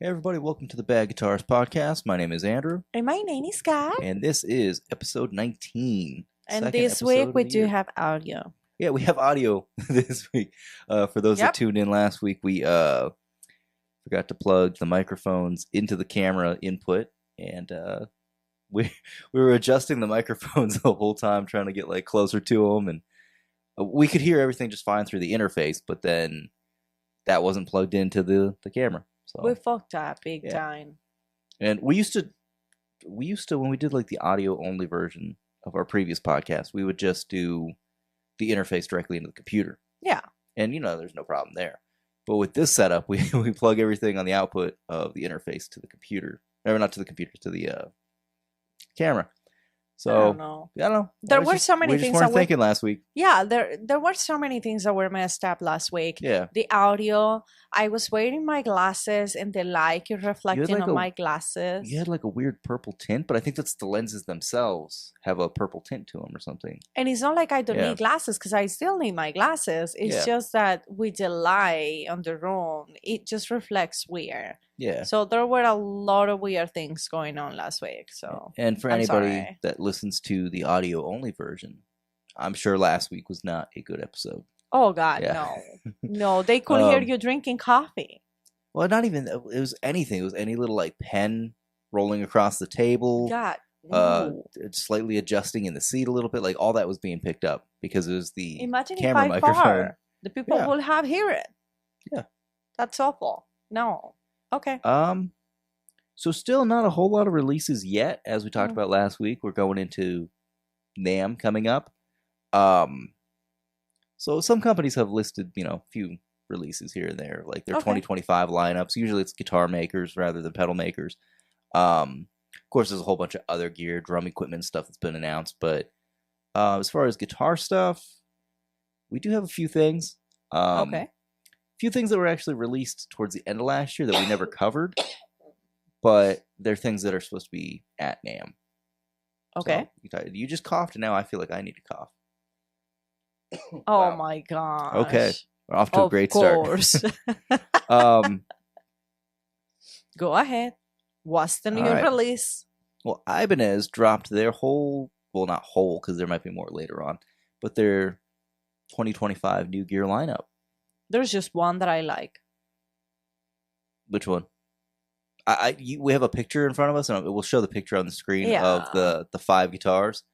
Hey everybody, welcome to the Bad Guitars podcast. My name is Andrew, And my name is Guy. and this is episode 19. And second this episode week of we the do year. have audio. Yeah, we have audio this week. For those that tuned in last week, we forgot to plug the microphones into the camera input, and we were adjusting the microphones the whole time, trying to get like closer to them, and we could hear everything just fine through the interface, but then that wasn't plugged into the camera. So We fucked up big time. And we used to when we did like the audio only version of our previous podcast, we would just do the interface directly into the computer. Yeah. And there's no problem there. But with this setup, we plug everything on the output of the interface to the computer. Or not to the computer, to the camera. So I don't know. I don't know. There were so many we things just weren't thinking last week. Yeah, there were so many things that were messed up last week. Yeah. The audio, I was wearing my glasses and the light reflecting like on my glasses. You had like a weird purple tint, but I think that's the lenses themselves have a purple tint to them or something. And it's not like I don't need glasses, because I still need my glasses. It's just that with the light on the room, it just reflects weird. Yeah. So there were a lot of weird things going on last week. So and for anybody that listens to the audio only version, I'm sure last week was not a good episode. Oh God, no, they could hear you drinking coffee. Well, not even, it was anything. It was any little like pen rolling across the table. God. Slightly adjusting in the seat a little bit, like all that was being picked up because it was the camera if I microphone. far, the people will have hear it. Yeah, that's awful. No. Okay. So still not a whole lot of releases yet, as we talked about last week. We're going into NAMM coming up. So some companies have listed, a few releases here and there, like their 2025 lineups. Usually it's guitar makers rather than pedal makers. Of course, there's a whole bunch of other gear, drum equipment stuff that's been announced. But as far as guitar stuff, we do have a few things. Few things that were actually released towards the end of last year that we never covered, but they're things that are supposed to be at NAMM. Okay. So, you just coughed, and now I feel like I need to cough. Oh my gosh. Okay. We're off to a great start. Go ahead. What's the new release? Well, Ibanez dropped their not whole, because there might be more later on, but their 2025 new gear lineup. There's just one that I like. Which one? We have a picture in front of us, and we'll show the picture on the screen of the 5 guitars.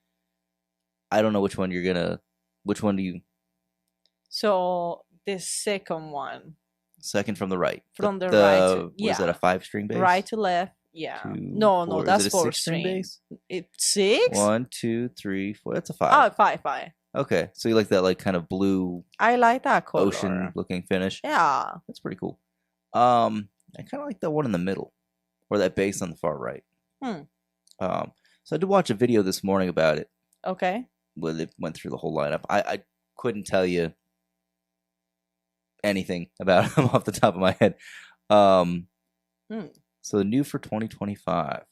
I don't know which one you're gonna. Which one do you? So the second one. Second from the right. From the right. Was that a 5-string bass? Right to left. Yeah. No, that's 4-string bass. It's 6. 1, 2, 3, 4. That's a 5. Oh, 5. Okay, so you like that like kind of blue? I like that color. Ocean-looking finish. Yeah, that's pretty cool. I kind of like that one in the middle, or that bass on the far right. So I did watch a video this morning about it. Okay. Where they went through the whole lineup. I couldn't tell you anything about them off the top of my head. So new for 2025.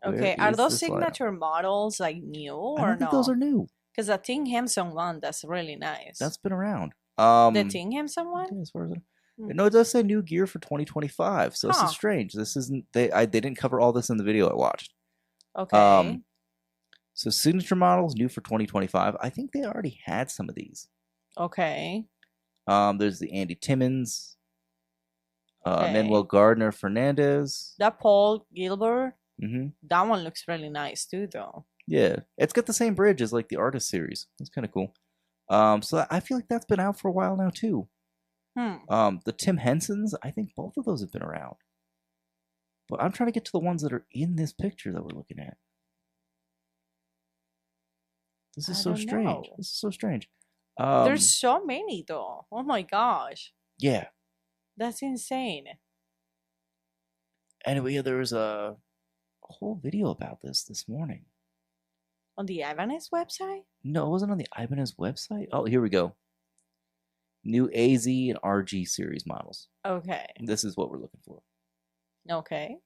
Okay, are those signature models like new or no? I don't think those are new. Because the Ting Henson one, that's really nice. That's been around. The Ting Henson one? As far as no, it does say new gear for 2025. So this is strange. This isn't they didn't cover all this in the video I watched. Okay. So signature models new for 2025. I think they already had some of these. Okay. There's the Andy Timmons, Manuel Gardner Fernandez. That Paul Gilbert. Mm-hmm. That one looks really nice too, though. Yeah, it's got the same bridge as like the Artist series. It's kind of cool. So I feel like that's been out for a while now too. The Tim Hensons, I think both of those have been around. But I'm trying to get to the ones that are in this picture that we're looking at. This is so strange. This is so strange. There's so many though. Oh my gosh. Yeah. That's insane. Anyway, there was a whole video about this morning. On the Ibanez website? No, it wasn't on the Ibanez website. Oh, here we go. New AZ and RG series models. Okay. This is what we're looking for. Okay.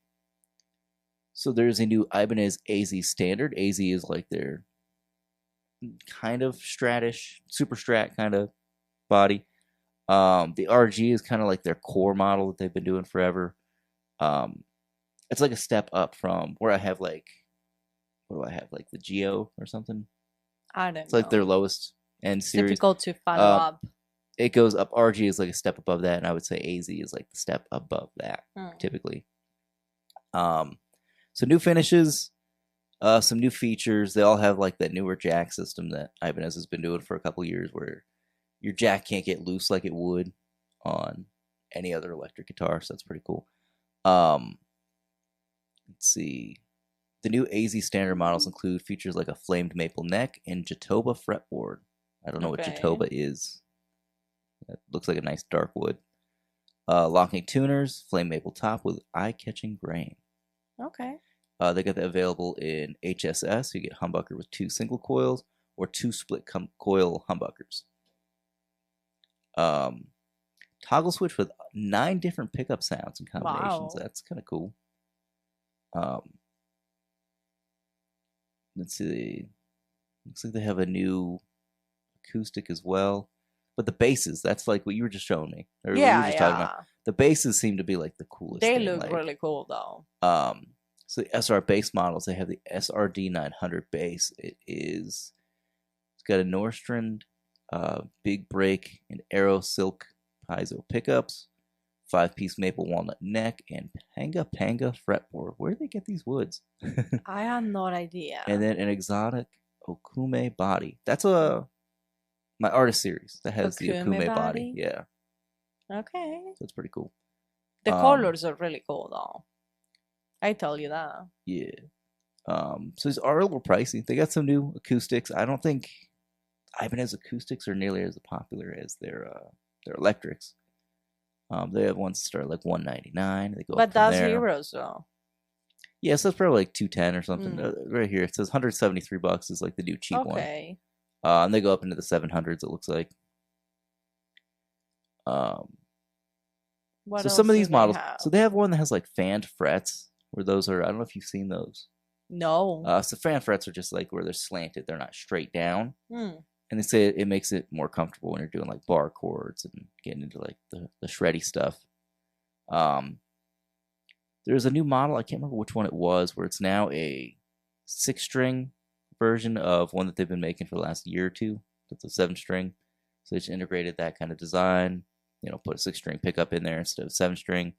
So there's a new Ibanez AZ standard. AZ is like their kind of stratish, super strat kind of body. The RG is kind of like their core model that they've been doing forever. It's like a step up from where I have like, what do I have, like the Geo or something? I don't know. It's like their lowest end series. Difficult to follow up. It goes up. RG is like a step above that, and I would say AZ is like the step above that, typically. So new finishes, some new features. They all have like that newer jack system that Ibanez has been doing for a couple years, where your jack can't get loose like it would on any other electric guitar. So that's pretty cool. Let's see. The new AZ standard models include features like a flamed maple neck and Jatoba fretboard. I don't know what Jatoba is. It looks like a nice dark wood. Locking tuners, flame maple top with eye-catching grain. Okay. They got that available in HSS. You get humbucker with 2 single coils or 2 split coil humbuckers. Toggle switch with 9 different pickup sounds and combinations. Wow. That's kind of cool. Let's see. Looks like they have a new acoustic as well. But the basses, that's like what you were just showing me. Or yeah, you were just talking about. The basses seem to be like the coolest. They thing. look like, really cool though. So the SR bass models, they have the SRD 900 bass. It's got a Nordstrand, big break, and Aero Silk piezo pickups, 5-piece maple walnut neck, and Panga fretboard. Where do they get these woods? I have no idea. And then an exotic Okume body. That's my artist series that has the Okume body. Yeah. Okay. So it's pretty cool. The colors are really cool though. I tell you that. Yeah. So these are a little pricey. They got some new acoustics. I don't think Ibanez acoustics are nearly as popular as their electrics. They have ones that start like $199. They go but up that's there. Heroes though. Yeah, so it's probably like $210 or something. Right here it says $173 is like the new cheap one. Okay. And they go up into the 700s. It looks like. So some of these models. So they have one that has like fanned frets. Where those are, I don't know if you've seen those. No. So fan frets are just like where they're slanted; they're not straight down. And they say it makes it more comfortable when you're doing like bar chords and getting into like the shreddy stuff. There's a new model, I can't remember which one it was, where it's now a 6-string version of one that they've been making for the last year or two. It's a 7-string, so they just integrated that kind of design. Put a 6-string pickup in there instead of 7-string.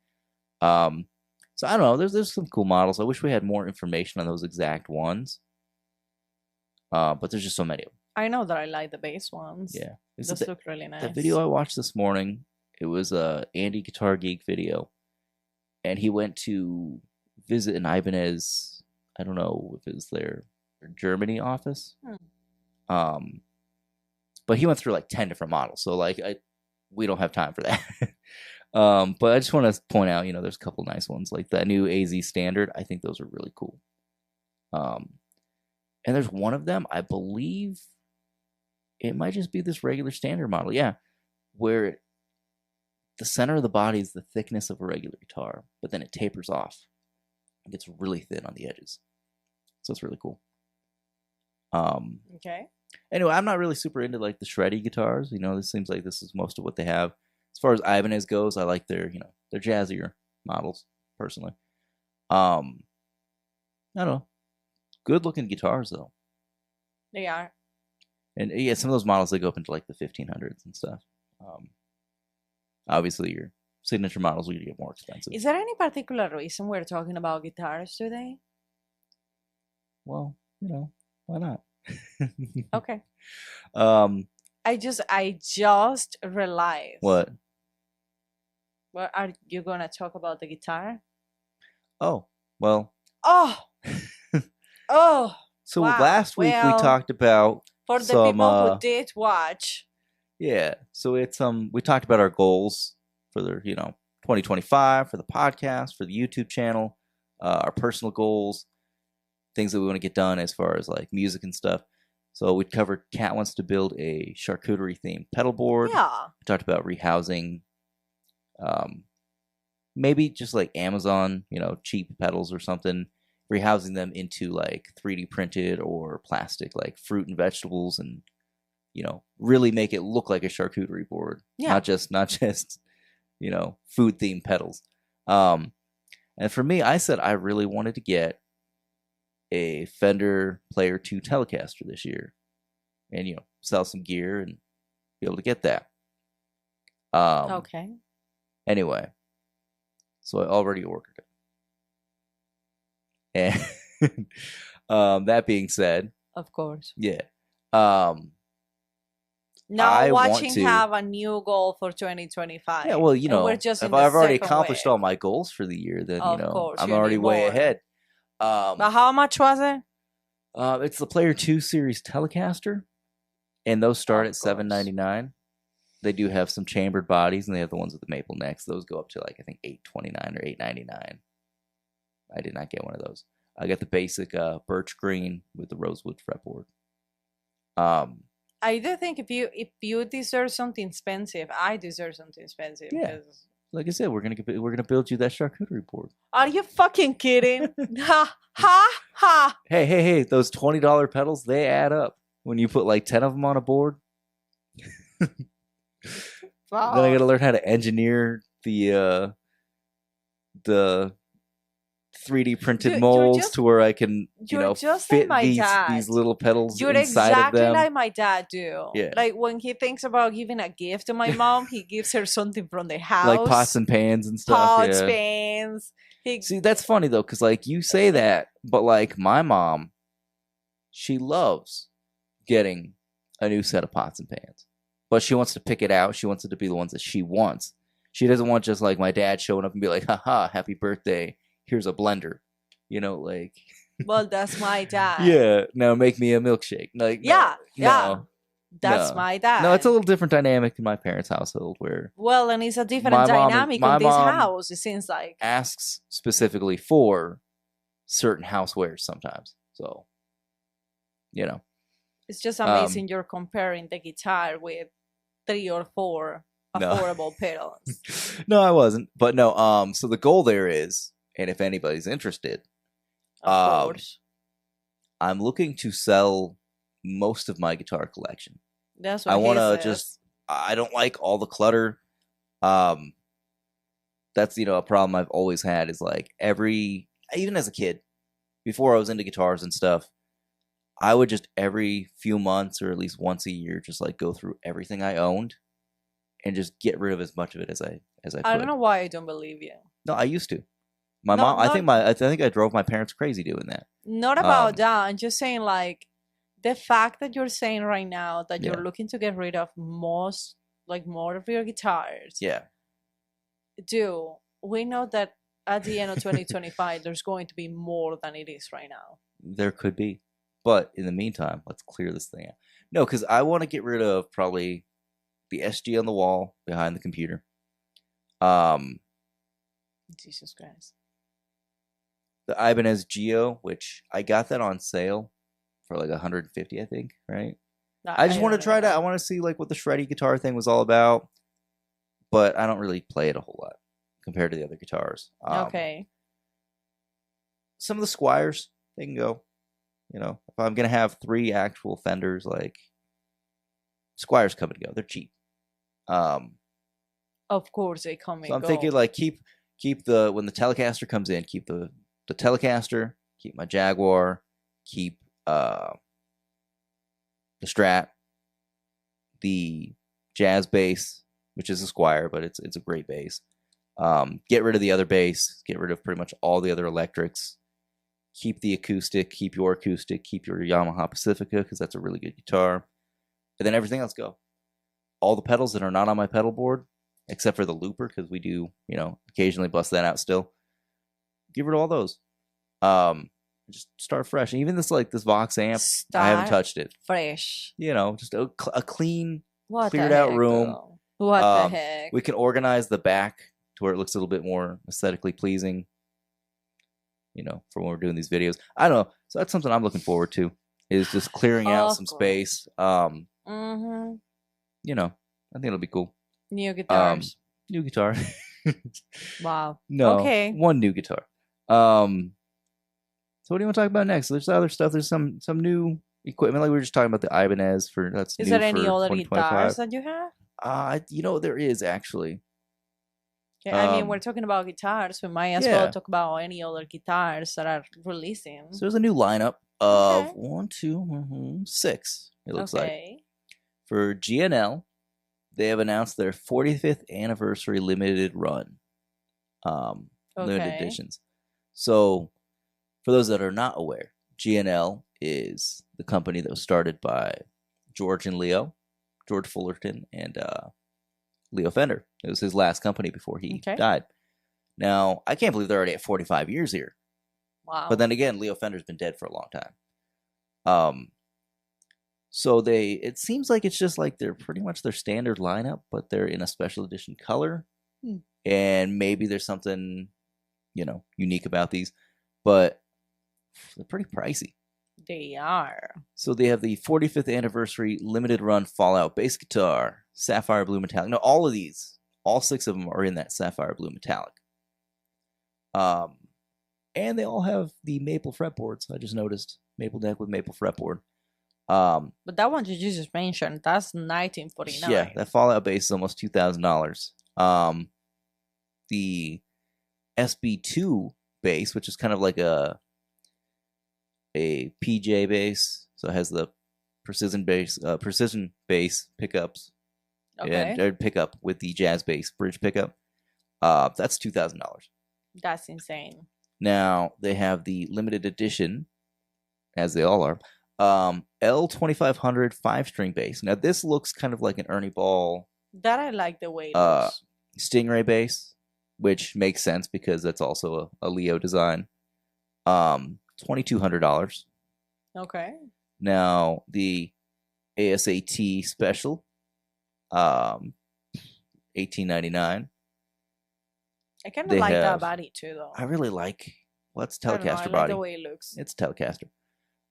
So I don't know. There's some cool models. I wish we had more information on those exact ones. But there's just so many of them. I know that I like the bass ones. Yeah. Those look really nice. The video I watched this morning, it was a Andy Guitar Geek video. And he went to visit an Ibanez, I don't know if it was their Germany office. But he went through like 10 different models. So like we don't have time for that. But I just want to point out, there's a couple nice ones like that new AZ standard. I think those are really cool. And there's one of them, I believe it might just be this regular standard model. Yeah. Where the center of the body is the thickness of a regular guitar, but then it tapers off. It gets really thin on the edges. So it's really cool. Okay. Anyway, I'm not really super into like the shreddy guitars. This seems like this is most of what they have. As far as Ibanez goes, I like their jazzier models, personally. I don't know. Good looking guitars though. They are. And yeah, some of those models they go up into like the 1500s and stuff. Obviously your signature models will get more expensive. Is there any particular reason we're talking about guitars today? Well, why not? Okay. I just realized. What? What are you gonna talk about the guitar? Oh, well. Oh. Oh. So last week we talked about for the people who did watch. Yeah. So it's we talked about our goals for the 2025 for the podcast, for the YouTube channel, our personal goals, things that we want to get done as far as like music and stuff. So we covered Kat wants to build a charcuterie themed pedal board. Yeah. We talked about rehousing maybe just like Amazon, cheap pedals or something, rehousing them into like 3D printed or plastic like fruit and vegetables and really make it look like a charcuterie board. Yeah. Not just, food themed pedals. And for me, I said I really wanted to get a Fender Player 2 Telecaster this year, and sell some gear and be able to get that. Okay. Anyway, so I already ordered it, and that being said, of course, yeah. Now watching have a new goal for 2025. Yeah, well, if I've already accomplished all my goals for the year, then I'm already way ahead. But how much was it? It's the Player 2 Series Telecaster, and those start at $799. They do have some chambered bodies, and they have the ones with the maple necks. Those go up to like I think $829 or $899. I did not get one of those. I got the basic birch green with the rosewood fretboard. I do think if you deserve something expensive, I deserve something expensive. Yeah. Like I said, we're gonna build you that charcuterie board. Are you fucking kidding? Ha ha ha! Hey! Those $20 pedals, they add up when you put like 10 of them on a board. Wow. Then I got to learn how to engineer the 3D printed molds to where I can fit these little pedals inside of them. You're exactly like my dad do. Yeah. Like when he thinks about giving a gift to my mom, he gives her something from the house, like pots and pans and stuff. Pots, pans. See, that's funny though, because like you say that, but like my mom, she loves getting a new set of pots and pans, but she wants to pick it out. She wants it to be the ones that she wants. She doesn't want just like my dad showing up and be like, haha, happy birthday. Here's a blender. Like. Well, that's my dad. Yeah. Now make me a milkshake. Like. Yeah. No, that's my dad. No, it's a little different dynamic in my parents' household where. Well, and it's a different dynamic in this house, it seems like. Asks specifically for certain housewares sometimes. So, It's just amazing you're comparing the guitar with 3 or 4 affordable pedals. No, I wasn't. But no, so the goal there is, and if anybody's interested, of course, I'm looking to sell most of my guitar collection. That's what I want to I don't like all the clutter. That's, a problem I've always had is like even as a kid, before I was into guitars and stuff, I would just every few months or at least once a year, just like go through everything I owned and just get rid of as much of it as I could. I don't know why I don't believe you. No, I used to. My mom, I think I drove my parents crazy doing that. Not about that. I'm just saying like the fact that you're saying right now that you're looking to get rid of more of your guitars. Yeah. Dude, we know that at the end of 2025, there's going to be more than it is right now. There could be. But in the meantime, let's clear this thing out. No, because I want to get rid of probably the SG on the wall behind the computer. Jesus Christ. The Ibanez Geo, which I got that on sale for like $150, I think, right? I just want to try it out. I want to see like what the shreddy guitar thing was all about. But I don't really play it a whole lot compared to the other guitars. Okay. Some of the Squiers, they can go. If I'm going to have 3 actual Fenders, like, Squiers come and go. They're cheap. Of course they come and go. So I'm thinking, like, keep when the Telecaster comes in, keep the Telecaster, keep my Jaguar, keep the Strat, the Jazz bass, which is a Squier, but it's a great bass. Get rid of the other bass, get rid of pretty much all the other electrics. Keep the acoustic, keep your Yamaha Pacifica, because that's a really good guitar. And then everything else go. All the pedals that are not on my pedal board, except for the looper, because we do, occasionally bust that out still. Get rid of all those. Just start fresh. And even this Vox amp, I haven't touched it. Fresh. Just a clean, what cleared out room. Though? What the heck? We can organize the back to where it looks a little bit more aesthetically pleasing. For when we're doing these videos. I don't know. So that's something I'm looking forward to, is just clearing out some space. I think it'll be cool. New guitars. New guitar. Wow. No. Okay. One new guitar. So what do you want to talk about next? There's other stuff. There's some new equipment, like we were just talking about the Ibanez for that's Is new there any for other 2025. guitars that you have? There is actually. Yeah, I mean, we're talking about guitars. We might as well talk about any other guitars that are releasing. So there's a new lineup of 6. It looks like for G&L. They have announced their 45th anniversary limited run, limited editions. So, for those that are not aware, G&L is the company that was started by George Fullerton, and Leo Fender. It was his last company before he died. Now, I can't believe they're already at 45 years here. Wow. But then again, Leo Fender's been dead for a long time. So it seems like it's just like they're pretty much their standard lineup, but they're in a special edition color. And maybe there's something, unique about these, but they're pretty pricey. They are. So they have the 45th anniversary limited run Fallout bass guitar, sapphire blue metallic. No, all of these, all 6 of them are in that sapphire blue metallic. And they all have the maple fretboards. I just noticed maple neck with maple fretboard. But that one you just mentioned, that's $1949. Yeah, that Fallout bass is almost $2,000. The SB2 bass, which is kind of like a PJ bass, so it has the precision bass pickups, and pickup with the jazz bass bridge pickup. That's $2,000. That's insane. Now they have the limited edition, as they all are. L2500 5-string bass. Now this looks kind of like an Ernie Ball. That I like the way it looks. Stingray bass, which makes sense because that's also a Leo design. $2,200. Okay. Now the ASAT special, $18.99. I kind of like that body too, though. I really like. Well, it's Telecaster I body. like the way it looks. It's Telecaster.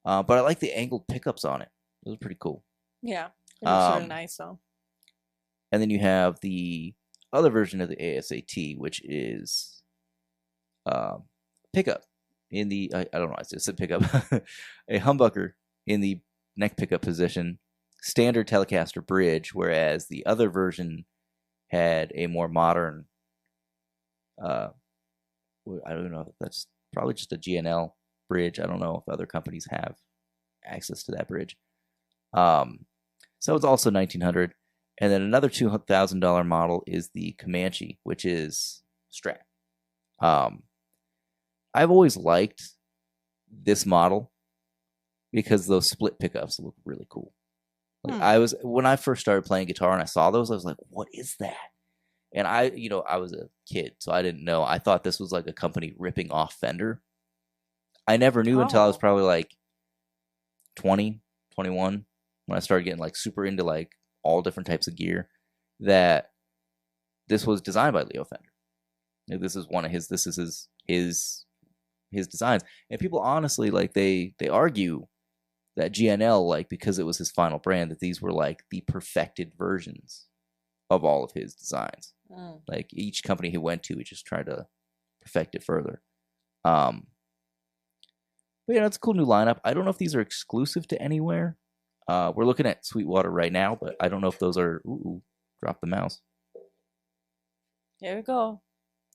But I like the angled pickups on it. Those are pretty cool. Yeah, it looks really nice, though. And then you have the other version of the ASAT, which is pickup in the I don't know. I said pickup, a humbucker in the neck pickup position, standard Telecaster bridge, whereas the other version had a more modern. I don't know if that's probably just a G&L bridge. I don't know if other companies have access to that bridge. So it's also $1,900, and then another $2,000 model is the Comanche, which is Strat. I've always liked this model because those split pickups look really cool. Like when I first started playing guitar and I saw those, I was like, "What is that?" And I was a kid, so I didn't know. I thought this was like a company ripping off Fender. I never knew until I was probably like 20, 21, when I started getting like super into like all different types of gear, that this was designed by Leo Fender. This is one of his. This is his designs. And people honestly like they argue that G&L, like, because it was his final brand, that these were like the perfected versions of all of his designs. Like each company he went to, he just tried to perfect it further. But it's a cool new lineup. I don't know if these are exclusive to anywhere. We're looking at Sweetwater right now, but I don't know if those are. Drop the mouse. Here we go.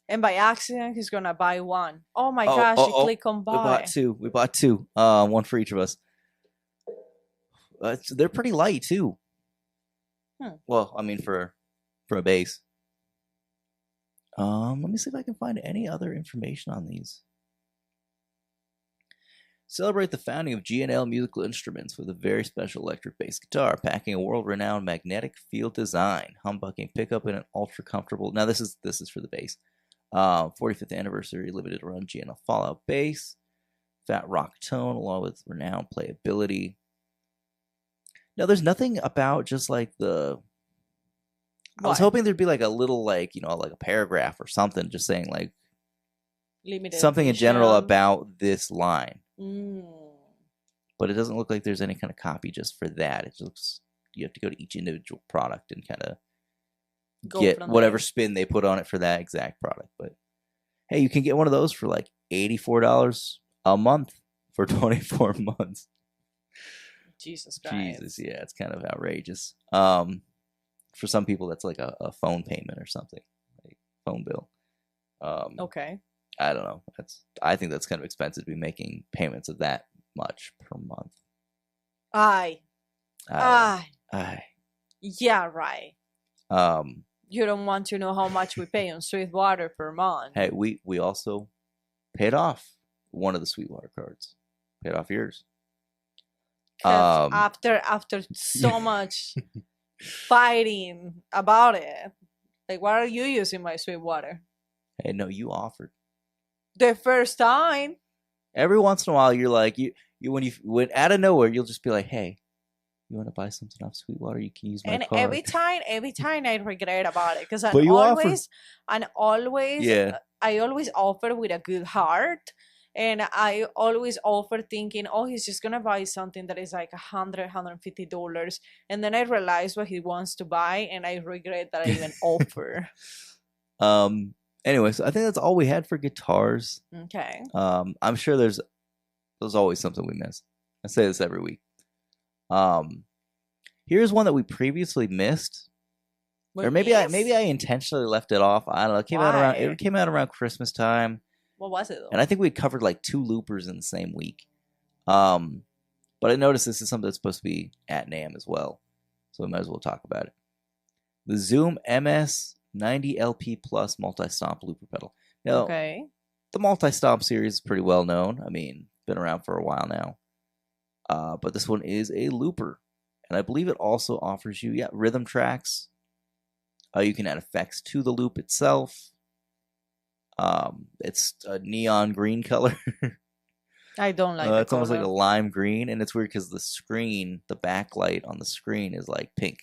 And by accident, he's gonna buy one. Oh my gosh! You click on buy. We bought two. One for each of us. They're pretty light too. Well, I mean, for a bass. Let me see if I can find any other information on these. Celebrate the founding of G&L Musical Instruments with a very special electric bass guitar, packing a world-renowned magnetic field design, humbucking pickup, and an ultra-comfortable. Now this is for the bass. 45th anniversary limited run G&L Fallout bass, fat rock tone, along with renowned playability. Now there's nothing about just like the. I was hoping there'd be like a little like like a paragraph or something just saying like limited something edition. in general about this line. But it doesn't look like there's any kind of copy just for that. It looks you have to go to each individual product and kind of get whatever spin they put on it for that exact product. But hey, you can get one of those for like $84 a month for 24 months. Jesus Christ. Jesus, yeah, it's kind of outrageous. For some people, that's like a phone payment or something, like phone bill. Okay. I don't know. I think that's kind of expensive to be making payments of that much per month. Aye. Yeah, right. Um, You don't want to know how much we pay on Sweetwater per month. Hey, we also paid off one of the Sweetwater cards. Paid off yours. After so much fighting about it, like, why are you using my Sweetwater? Hey, no, you offered. The first time. Every once in a while, you're like when out of nowhere, you'll just be like, "Hey, you want to buy something off Sweetwater? You can use my card." And every time I regret about it because I always offer with a good heart, and I always offer thinking, oh, he's just gonna buy something that is like $150, and then I realize what he wants to buy, and I regret that I even offer. Anyway, so I think that's all we had for guitars. Okay. I'm sure there's always something we miss. I say this every week. Here's one that we previously missed, or maybe I intentionally left it off. I don't know. It came out around Christmas time. What was it though? And I think we covered like 2 loopers in the same week. But I noticed this is something that's supposed to be at NAMM as well, so we might as well talk about it. The Zoom MS90 LP Plus multi-stomp looper pedal. Now, okay. The multi-stomp series is pretty well known. I mean, been around for a while now. But this one is a looper. And I believe it also offers you, rhythm tracks. You can add effects to the loop itself. It's a neon green color. I don't like it's almost like a lime green. And it's weird because the backlight on the screen is like pink.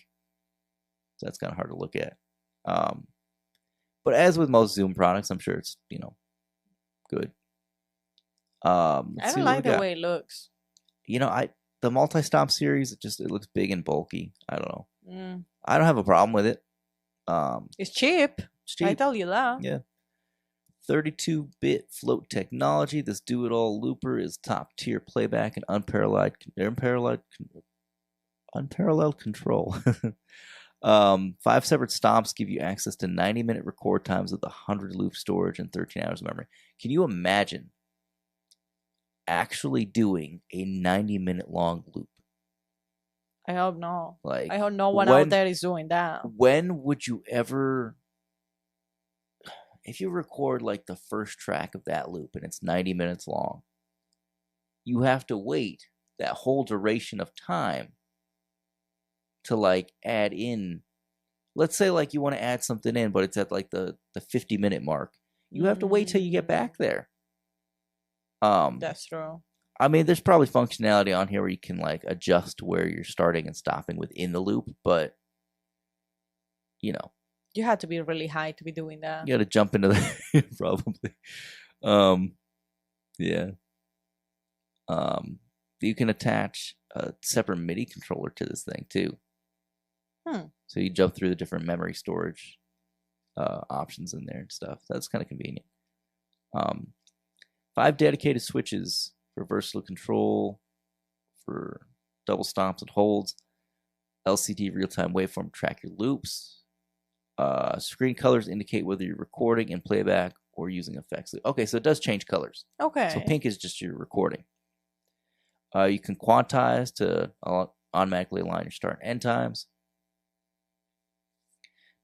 So that's kind of hard to look at. But as with most Zoom products, I'm sure it's, good. I don't like the way it looks. The multi-stomp series, it looks big and bulky. I don't know. I don't have a problem with it. It's cheap. I tell you that. Yeah. 32-bit float technology. This do-it-all looper is top-tier playback and unparalleled control. 5 separate stomps give you access to 90-minute record times with 100 loop storage and 13 hours of memory. Can you imagine actually doing a 90-minute long loop? I hope not. Like, I hope no one out there is doing that. When would you ever, if you record like the first track of that loop and it's 90 minutes long, you have to wait that whole duration of time to like add in. Let's say like you want to add something in, but it's at like the 50-minute mark. You have to wait till you get back there. That's true. I mean, there's probably functionality on here where you can like adjust where you're starting and stopping within the loop, but you have to be really high to be doing that. You got to jump into the probably. Yeah. You can attach a separate MIDI controller to this thing too. So you jump through the different memory storage options in there and stuff. That's kind of convenient. 5 dedicated switches for versatile control, for double stomps and holds. LCD real-time waveform track your loops. Screen colors indicate whether you're recording in playback or using effects. Okay, so it does change colors. Okay. So pink is just your recording. You can quantize to automatically align your start and end times.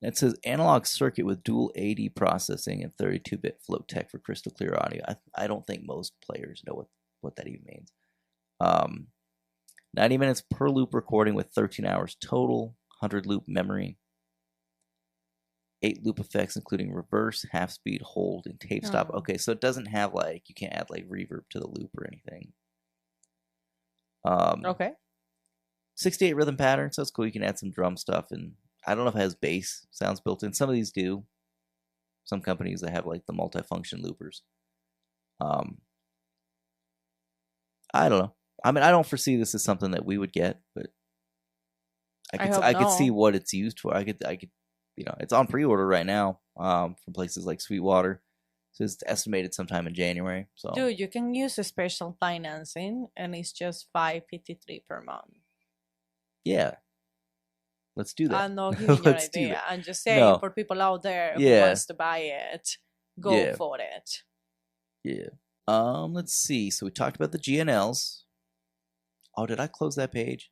It says analog circuit with dual AD processing and 32-bit float tech for crystal clear audio. I don't think most players know what that even means. 90 minutes per loop recording with 13 hours total, 100 loop memory. 8 loop effects including reverse, half speed, hold, and tape stop. Okay, so it doesn't have like, you can't add like reverb to the loop or anything. Okay. 68 rhythm patterns, so that's cool. You can add some drum stuff, and I don't know if it has bass sounds built in. Some of these do. Some companies that have like the multifunction loopers. I don't know. I mean, I don't foresee this as something that we would get, but I could see what it's used for. I could, it's on pre-order right now from places like Sweetwater. So it's estimated sometime in January. So dude, you can use a special financing, and it's just $553 per month. Yeah. Let's do that. I'm not giving you an Let's do idea. that. I'm just saying No. for people out there who Yeah. wants to buy it, go Yeah. for it. Yeah. Let's see. So we talked about the G&Ls. Oh, did I close that page?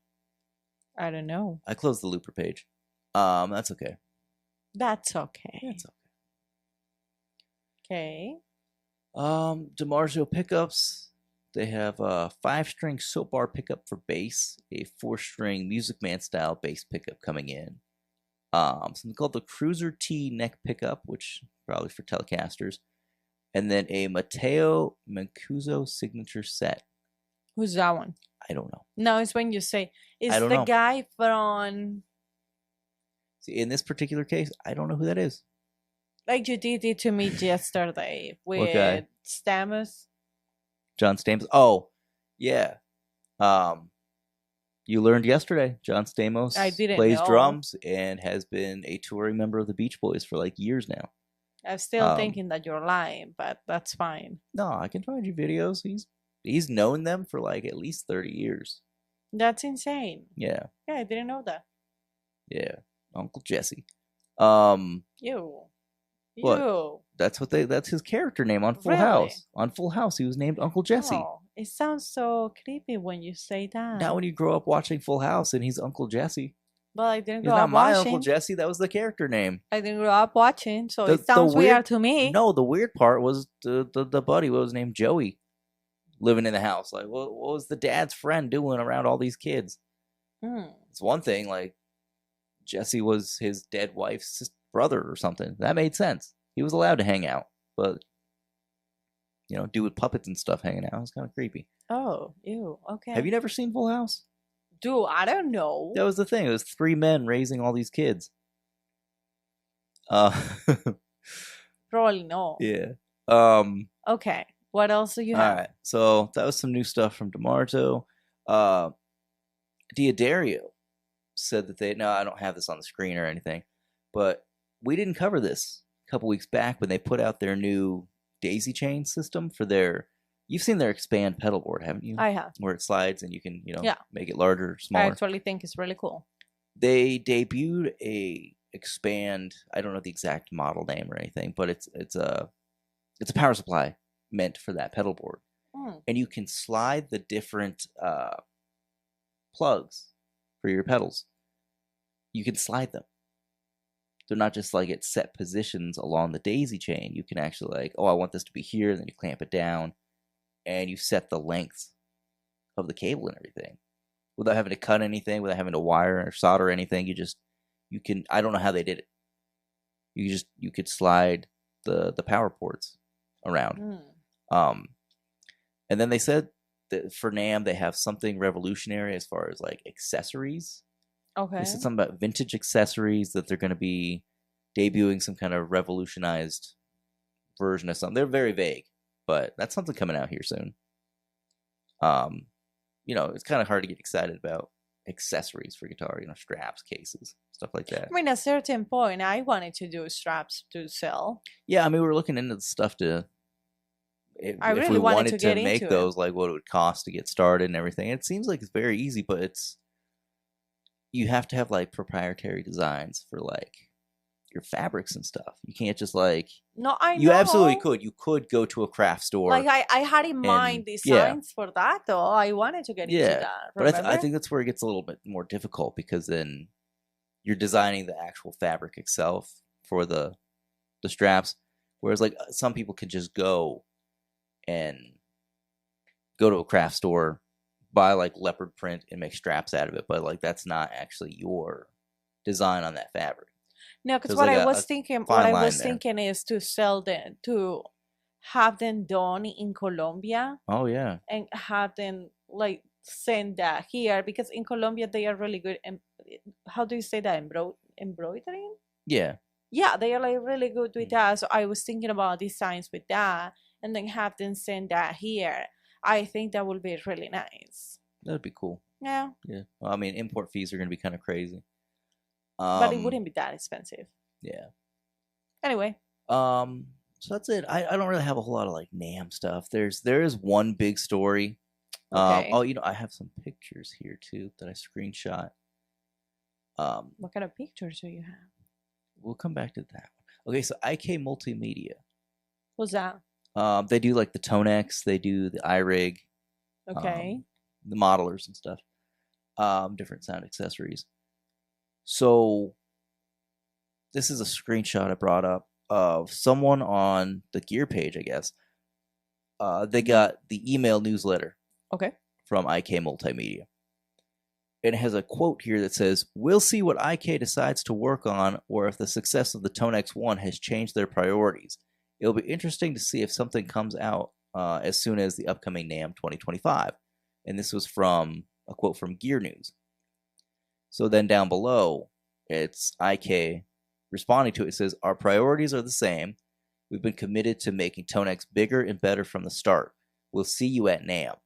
I don't know. I closed the looper page. That's okay. That's okay. That's okay. Okay. DiMarzio pickups. They have a 5-string soap bar pickup for bass, a 4-string Music Man style bass pickup coming in. Something called the Cruiser T neck pickup, which probably for Telecasters, and then a Matteo Mancuso signature set. Who's that one? I don't know. No, it's when you say it's the know. guy from. See, in this particular case, I don't know who that is. Like you did it to me yesterday with guy? Stamos. John Stamos. Oh, yeah. You learned yesterday. John Stamos plays drums and has been a touring member of the Beach Boys for like years now. I'm still thinking that you're lying, but that's fine. No, I can find you videos. He's known them for like at least 30 years. That's insane. Yeah. Yeah, I didn't know that. Yeah. Uncle Jesse. Ew. What? That's his character name on Full House. On Full House, he was named Uncle Jesse. Oh, it sounds so creepy when you say that. Now when you grow up watching Full House and he's Uncle Jesse. But I didn't grow up watching. He's not my Uncle Jesse, that was the character name. I didn't grow up watching, so it sounds weird to me. No, the weird part was the buddy was named Joey living in the house. Like, what was the dad's friend doing around all these kids? It's one thing, like Jesse was his dead wife's brother or something. That made sense. He was allowed to hang out, but do with puppets and stuff hanging out. It was kind of creepy. Oh, ew. Okay. Have you never seen Full House? Dude, I don't know. That was the thing. It was 3 men raising all these kids. Probably no. Yeah. Okay. What else do you have? All right. So that was some new stuff from DiMarzio. Diodario said that no, I don't have this on the screen or anything, but we didn't cover this a couple weeks back when they put out their new daisy chain system for their. You've seen their expand pedal board, haven't you? I have. Where it slides and you can, make it larger or smaller. I actually think it's really cool. They debuted a expand. I don't know the exact model name or anything, but it's a power supply meant for that pedal board, and you can slide the different plugs for your pedals. You can slide them. They're not just like at set positions along the daisy chain. You can actually I want this to be here, and then you clamp it down, and you set the length of the cable and everything without having to cut anything, without having to wire or solder anything. You can. I don't know how they did it. You could slide the power ports around. And then they said that for NAMM they have something revolutionary as far as like accessories. Okay. They said something about vintage accessories, that they're going to be debuting some kind of revolutionized version of something. They're very vague, but that's something coming out here soon. It's kind of hard to get excited about accessories for guitar, straps, cases, stuff like that. I mean, at a certain point, I wanted to do straps to sell. Yeah, I mean, we were looking into the stuff to. If we wanted to make those, like what it would cost to get started and everything. It seems like it's very easy, but you have to have like proprietary designs for like your fabrics and stuff. You can't just No, I know. You absolutely could. You could go to a craft store. Like I had in mind designs for that, though. I wanted to get into that. Remember? But I think that's where it gets a little bit more difficult, because then you're designing the actual fabric itself for the straps, whereas like some people can just go to a craft store, buy like leopard print and make straps out of it, but like that's not actually your design on that fabric. No, because what I was thinking is to sell them, to have them done in Colombia. Oh yeah. And have them like send that here, because in Colombia they are really good. How do you say that? Embroidering? Yeah. Yeah, they are like really good with that. So I was thinking about designs with that, and then have them send that here. I think that would be really nice. That'd be cool. Yeah. Yeah. Well, I mean, import fees are going to be kind of crazy. But it wouldn't be that expensive. Yeah. Anyway. So that's it. I don't really have a whole lot of like NAMM stuff. There is one big story. Okay. I have some pictures here too that I screenshot. What kind of pictures do you have? We'll come back to that. Okay, so IK Multimedia. Who's that? They do like the Tonex, they do the iRig, Okay. the modelers and stuff, different sound accessories. So this is a screenshot I brought up of someone on the gear page, I guess. They got the email newsletter Okay. from IK Multimedia. And it has a quote here that says, "We'll see what IK decides to work on or if the success of the Tonex 1 has changed their priorities. It'll be interesting to see if something comes out as soon as the upcoming NAMM 2025. And this was from a quote from Gear News. So then down below, it's IK responding to it. It says, "Our priorities are the same. We've been committed to making Tonex bigger and better from the start. We'll see you at NAMM.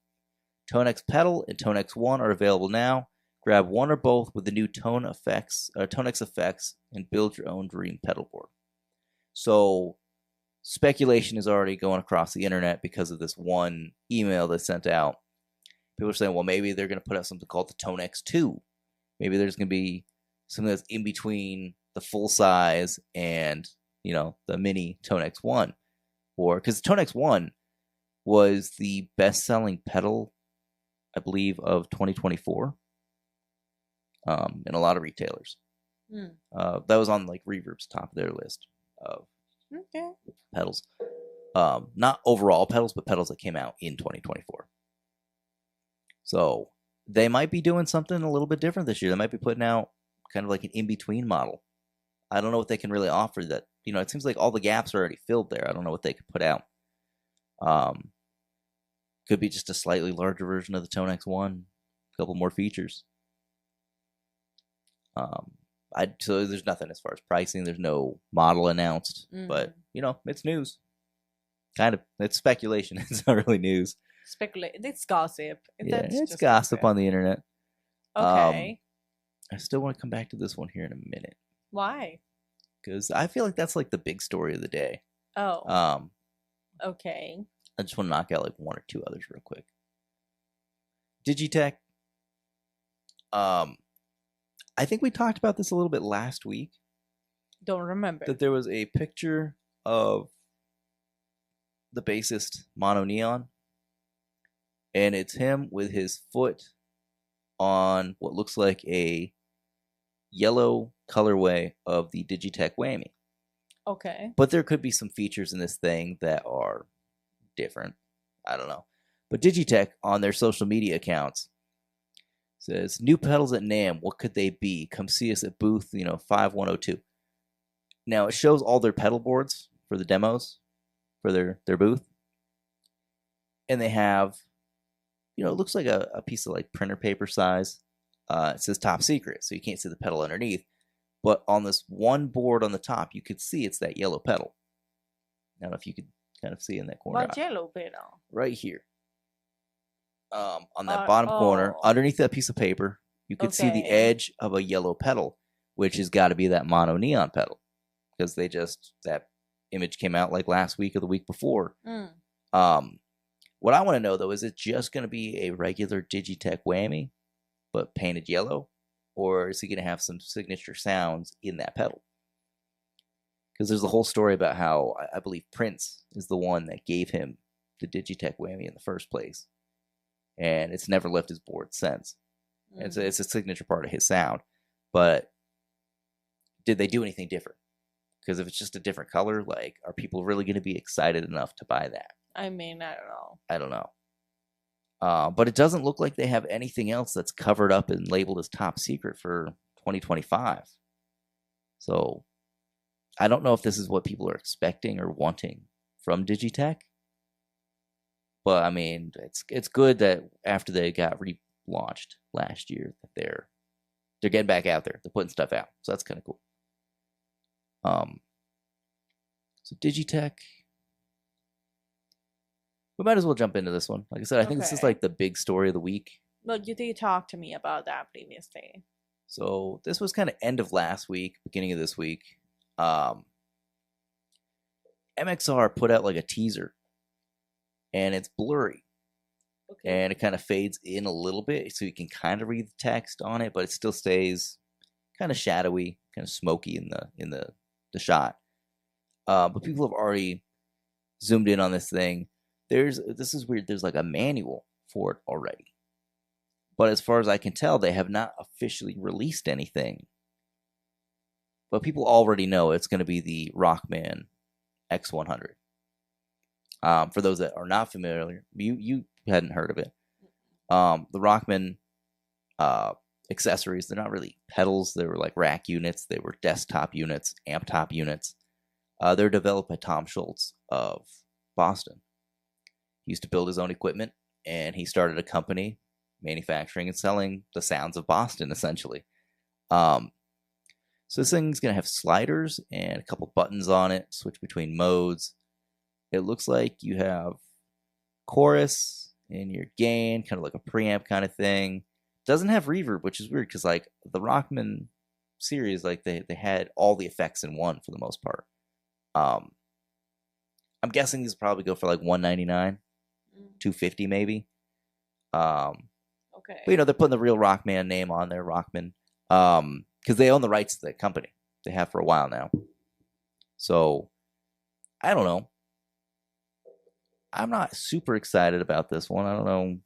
Tonex Pedal and Tonex 1 are available now. Grab one or both with the new Tonex effects and build your own dream pedal board." So speculation is already going across the internet because of this one email they sent out. People are saying, well, maybe they're going to put out something called the Tonex 2. Maybe there's going to be something that's in between the full size and, the mini Tonex 1. Or because Tonex 1 was the best-selling pedal, I believe, of 2024 in a lot of retailers. That was on like Reverb's top of their list of pedals. Not overall pedals, but pedals that came out in 2024. So they might be doing something a little bit different this year. They might be putting out kind of like an in-between model. I don't know what they can really offer that. It seems like all the gaps are already filled there. I don't know what they could put out. Could be just a slightly larger version of the Tonex 1, a couple more features. So there's nothing as far as pricing. There's no model announced, but it's news. Kind of, it's speculation. It's not really news. It's gossip. It's gossip on the internet. Okay. I still want to come back to this one here in a minute. Why? Because I feel like that's like the big story of the day. Oh. Okay. I just want to knock out like one or two others real quick. DigiTech. I think we talked about this a little bit last week. Don't remember. That there was a picture of the bassist Mono Neon. And it's him with his foot on what looks like a yellow colorway of the DigiTech Whammy. Okay. But there could be some features in this thing that are different. I don't know. But DigiTech on their social media accounts says, "New pedals at NAMM, what could they be? Come see us at booth, 5102. Now, it shows all their pedal boards for the demos for their booth. And they have, it looks like a piece of like printer paper size. It says top secret, so you can't see the pedal underneath. But on this one board on the top, you could see it's that yellow pedal. I don't know if you could kind of see in that corner. What yellow pedal? Right here. On that bottom corner, underneath that piece of paper, you could see the edge of a yellow pedal, which has got to be that Mono Neon pedal. Because that image came out like last week or the week before. What I want to know, though, is it just going to be a regular DigiTech Whammy, but painted yellow? Or is he going to have some signature sounds in that pedal? Because there's a whole story about how, I believe Prince is the one that gave him the DigiTech Whammy in the first place. And it's never left his board since. It's a signature part of his sound. But did they do anything different? Because if it's just a different color, like, are people really going to be excited enough to buy that? I mean, I don't know. I don't know. But it doesn't look like they have anything else that's covered up and labeled as top secret for 2025. So I don't know if this is what people are expecting or wanting from DigiTech. But I mean, it's good that after they got relaunched last year, that they're getting back out there. They're putting stuff out. So that's kind of cool. So DigiTech. We might as well jump into this one. Like I said, I think this is like the big story of the week. Well, you did talk to me about that previously. So this was kind of end of last week, beginning of this week. MXR put out like a teaser, and it's blurry. Okay. And it kind of fades in a little bit, so you can kind of read the text on it, but it still stays kind of shadowy, kind of smoky in the shot. But people have already zoomed in on this thing. This is weird. There's like a manual for it already, but as far as I can tell, they have not officially released anything. But people already know it's going to be the Rockman X100. For those that are not familiar, you hadn't heard of it. The Rockman accessories, they're not really pedals. They were like rack units. They were desktop units, amp top units. They're developed by Tom Schultz of Boston. He used to build his own equipment, and he started a company manufacturing and selling the sounds of Boston, essentially. So this thing's going to have sliders and a couple buttons on it, switch between modes. It looks like you have chorus and your gain, kind of like a preamp kind of thing. Doesn't have reverb, which is weird because like the Rockman series, like they had all the effects in one for the most part. I'm guessing these probably go for like $199, $250 maybe. Okay. But they're putting the real Rockman name on there, Rockman. Because they own the rights to the company. They have for a while now. So, I don't know. I'm not super excited about this one. I don't know.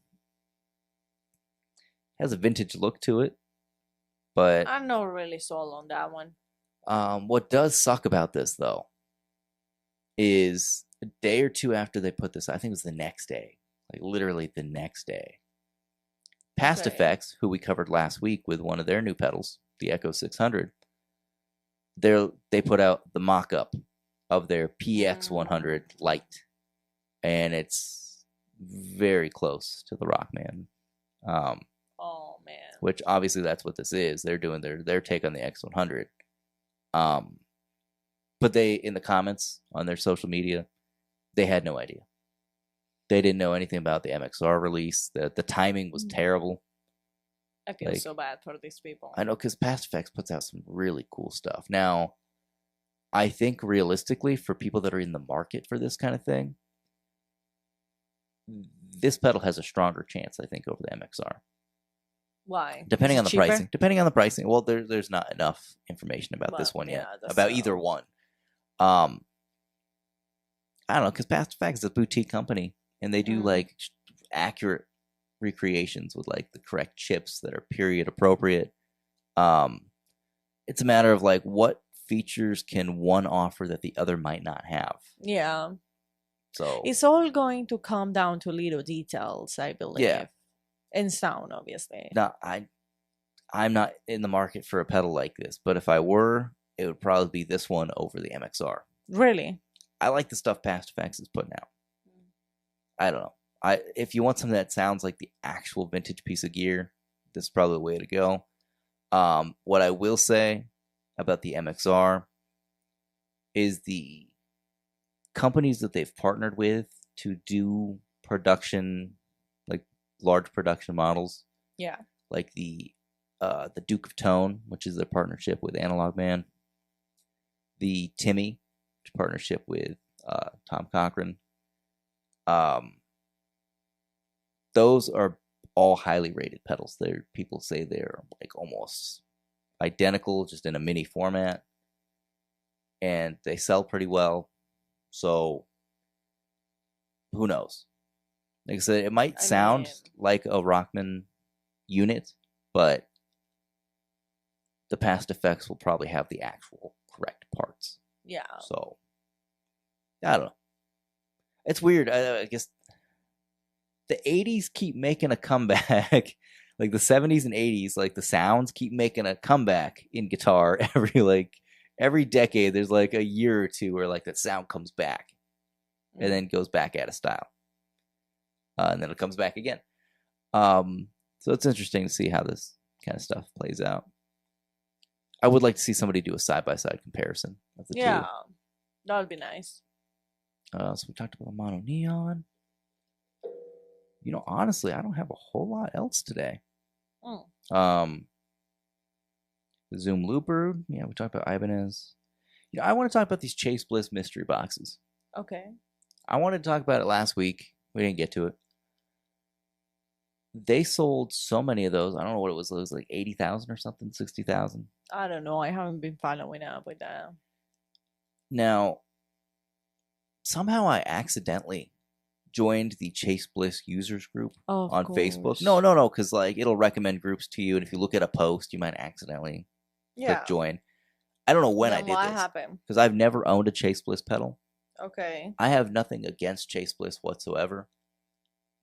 It has a vintage look to it. But I'm not really sold on that one. What does suck about this, though, is a day or two after they put this, I think it was the next day. Like, literally the next day. PastFX, who we covered last week with one of their new pedals, the Echo 600, they put out the mock-up of their PX100 Lite, and it's very close to the Rockman. Oh man! Which obviously that's what this is. They're doing their take on the X100. But they, in the comments on their social media, they had no idea. They didn't know anything about the MXR release. The timing was terrible. I feel so bad for these people. I know, because PastFX puts out some really cool stuff. Now, I think realistically, for people that are in the market for this kind of thing, this pedal has a stronger chance, I think, over the MXR. Why? Depending on the pricing. Depending on the pricing. Well, there's not enough information about this one yet. About either one. I don't know, because PastFX is a boutique company, and they do like accurate recreations with like the correct chips that are period appropriate. It's a matter of like what features can one offer that the other might not have. Yeah. So it's all going to come down to little details, I believe. Yeah. And sound, obviously. No, I'm not in the market for a pedal like this, but if I were, it would probably be this one over the MXR. Really? I like the stuff PastFX is putting out. I don't know. If you want something that sounds like the actual vintage piece of gear, this is probably the way to go. What I will say about the MXR is the companies that they've partnered with to do production, like large production models. Yeah. Like the Duke of Tone, which is their partnership with Analog Man. The Timmy, which is a partnership with Tom Cochran. Those are all highly rated pedals. People say they're like almost identical, just in a mini format, and they sell pretty well. So who knows? Like I said, it might sound like a Rockman unit, but the PastFX will probably have the actual correct parts. Yeah. So I don't know. It's weird. I guess the 80s keep making a comeback. Like the 70s and 80s, like the sounds keep making a comeback in guitar every decade. There's like a year or two where like that sound comes back and then goes back out of style. And then it comes back again. So it's interesting to see how this kind of stuff plays out. I would like to see somebody do a side-by-side comparison of the two. Yeah, that would be nice. So we talked about mono neon. Honestly, I don't have a whole lot else today. The Zoom Looper. Yeah, we talked about Ibanez. I want to talk about these Chase Bliss mystery boxes. Okay. I wanted to talk about it last week. We didn't get to it. They sold so many of those. I don't know what it was. It was like 80,000 or something, 60,000. I don't know. I haven't been following up with that. Now, somehow I accidentally joined the Chase Bliss users group Of on course. Facebook. No, because like it'll recommend groups to you, and if you look at a post, you might accidentally click join. I don't know when I did what this happened? because I've never owned a Chase Bliss pedal. Okay. I have nothing against Chase Bliss whatsoever,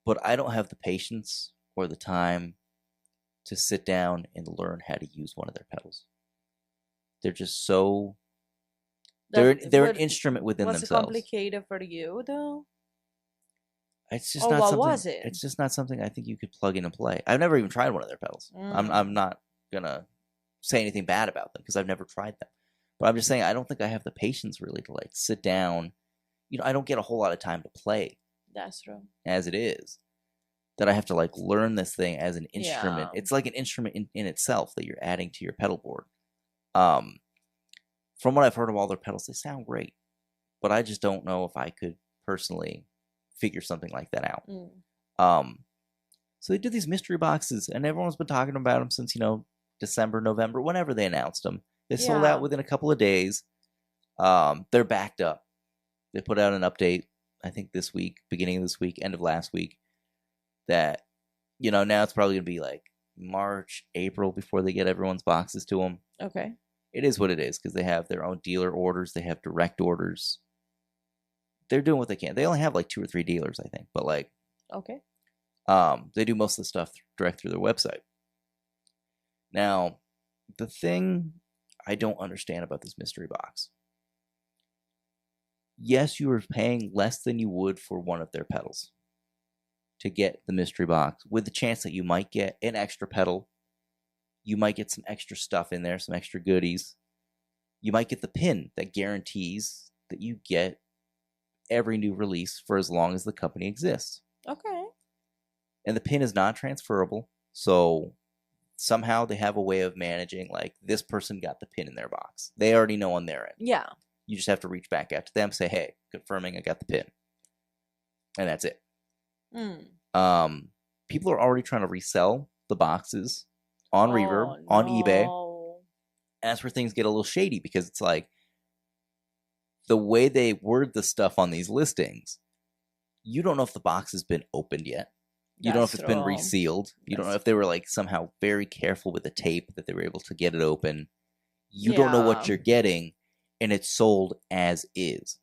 but I don't have the patience or the time to sit down and learn how to use one of their pedals. They're just so they're an instrument within themselves. What's complicated for you though? It's just not something. Was it? It's just not something I think you could plug in and play. I've never even tried one of their pedals. I'm not gonna say anything bad about them because I've never tried them. But I'm just saying I don't think I have the patience really to like sit down. You know, I don't get a whole lot of time to play. That's true. As it is, that I have to like learn this thing as an instrument. Yeah. It's like an instrument in itself that you're adding to your pedal board. From what I've heard of all their pedals, they sound great, but I just don't know if I could personally figure something like that out. So they do these mystery boxes, and everyone's been talking about them since, December, November, whenever they announced them. They sold out within a couple of days. They're backed up. They put out an update, I think this week, beginning of this week, end of last week, that, now it's probably going to be like March, April before they get everyone's boxes to them. Okay. It is what it is because they have their own dealer orders. They have direct orders. They're doing what they can. They only have like 2 or 3 dealers, I think, but like, okay. They do most of the stuff direct through their website. Now, the thing I don't understand about this mystery box. Yes, you are paying less than you would for one of their pedals to get the mystery box, with the chance that you might get an extra pedal. You might get some extra stuff in there, some extra goodies. You might get the pin that guarantees that you get every new release for as long as the company exists. Okay. And the pin is not transferable, so somehow they have a way of managing, like, this person got the pin in their box. They already know on their end. Yeah. You just have to reach back out to them, say, hey, confirming I got the pin. And that's it. People are already trying to resell the boxes on Reverb, on eBay. And that's where things get a little shady, because it's like, the way they word the stuff on these listings, you don't know if the box has been opened yet. You don't know if it's been resealed. You don't know if they were like somehow very careful with the tape that they were able to get it open. You don't know what you're getting, and it's sold as is.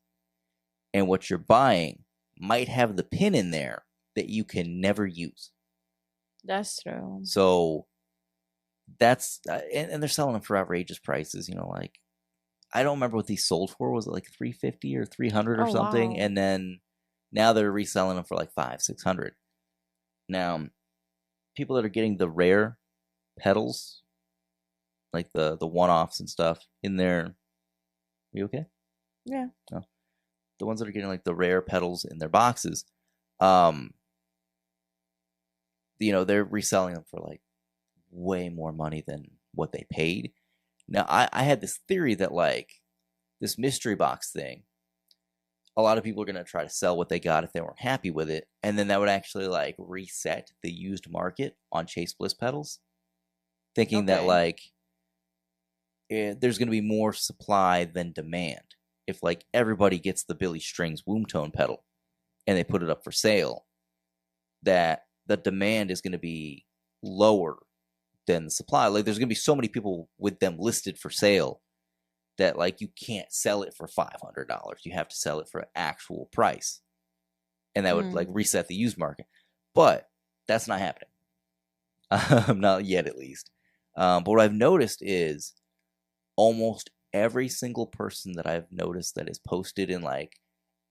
And what you're buying might have the pin in there that you can never use. That's true. So that's and they're selling them for outrageous prices. Like, I don't remember what these sold for. Was it like $350 or $300 or something? Wow. And then now they're reselling them for like $500-$600. Now, people that are getting the rare pedals, like the one-offs and stuff in there. Are you okay? Yeah. Oh. The ones that are getting like the rare pedals in their boxes, they're reselling them for like way more money than what they paid. Now, I had this theory that like this mystery box thing, a lot of people are going to try to sell what they got if they weren't happy with it. And then that would actually like reset the used market on Chase Bliss pedals. Thinking that like there's going to be more supply than demand. If like everybody gets the Billy Strings womb tone pedal and they put it up for sale, that the demand is going to be lower than the supply. Like, there's going to be so many people with them listed for sale that like you can't sell it for $500. You have to sell it for an actual price, and that would like reset the used market. But that's not happening. Not yet, at least. But what I've noticed is almost every single person that I've noticed that is posted in like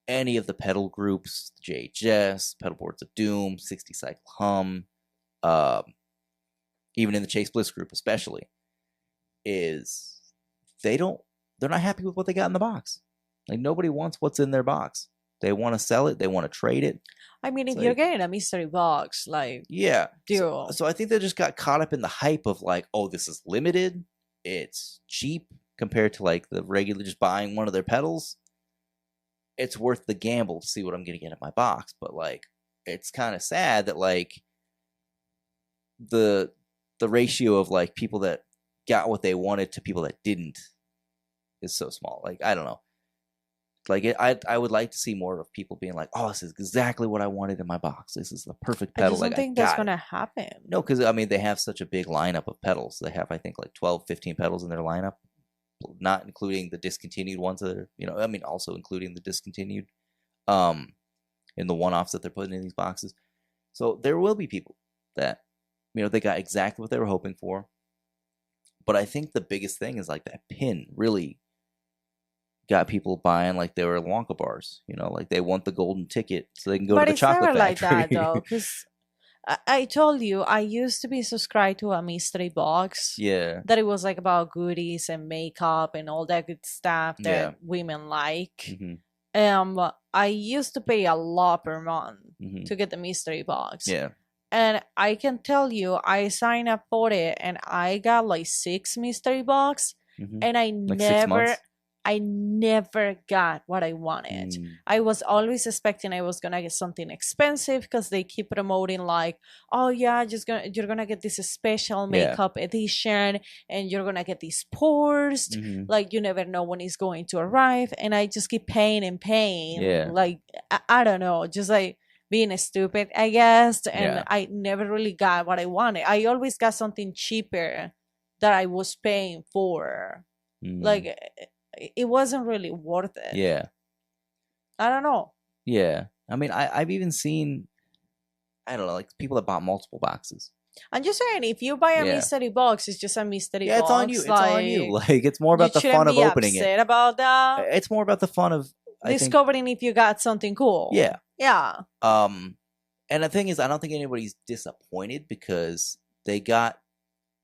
any of the pedal groups, JHS, Pedal Boards of Doom, 60 Cycle Hum, even in the Chase Bliss group especially, is they're not happy with what they got in the box. Like, nobody wants what's in their box. They want to sell it. They want to trade it. I mean, if you're getting a mystery box, like, yeah. deal. So I think they just got caught up in the hype of like, oh, this is limited. It's cheap compared to like the regular just buying one of their pedals. It's worth the gamble to see what I'm going to get in my box. But like, it's kind of sad that like the ratio of like people that got what they wanted to people that didn't is so small. Like, I don't know. Like, I would like to see more of people being like, oh, this is exactly what I wanted in my box. This is the perfect I pedal. just don't Like, think I that's got it. gonna happen. No, because I mean, they have such a big lineup of pedals. They have, I think, like 12, 15 pedals in their lineup, not including the discontinued ones that are, I mean, also including the discontinued, in the one-offs that they're putting in these boxes. So there will be people that, they got exactly what they were hoping for. But I think the biggest thing is like that pin really got people buying like they were Wonka bars. Like they want the golden ticket so they can go to But the it's chocolate never like factory. that though, because I told you I used to be subscribed to a mystery box. Yeah. That it was like about goodies and makeup and all that good stuff that Yeah. women like. Mm-hmm. I used to pay a lot per month Mm-hmm. to get the mystery box. Yeah. And I can tell you, I signed up for it and I got like 6 mystery box, Mm-hmm. and Like 6 months? I never got what I wanted. I was always expecting I was gonna get something expensive because they keep promoting like, oh yeah, you're gonna get this special makeup edition, and you're gonna get these pores. Mm-hmm. Like you never know when it's going to arrive, and I just keep paying and paying. Yeah. Like I don't know, just like being stupid, I guess. And Yeah. I never really got what I wanted. I always got something cheaper that I was paying for. Like it wasn't really worth it. Yeah. I don't know. Yeah. I mean, I've even seen, I don't know, like people that bought multiple boxes. I'm just saying, if you buy a mystery box, it's just a mystery box. It's on you. It's on you. Like, it's more about the fun of opening it. You shouldn't be upset about that. It's more about the fun of discovering if you got something cool. Yeah. Yeah. And the thing is, I don't think anybody's disappointed because they got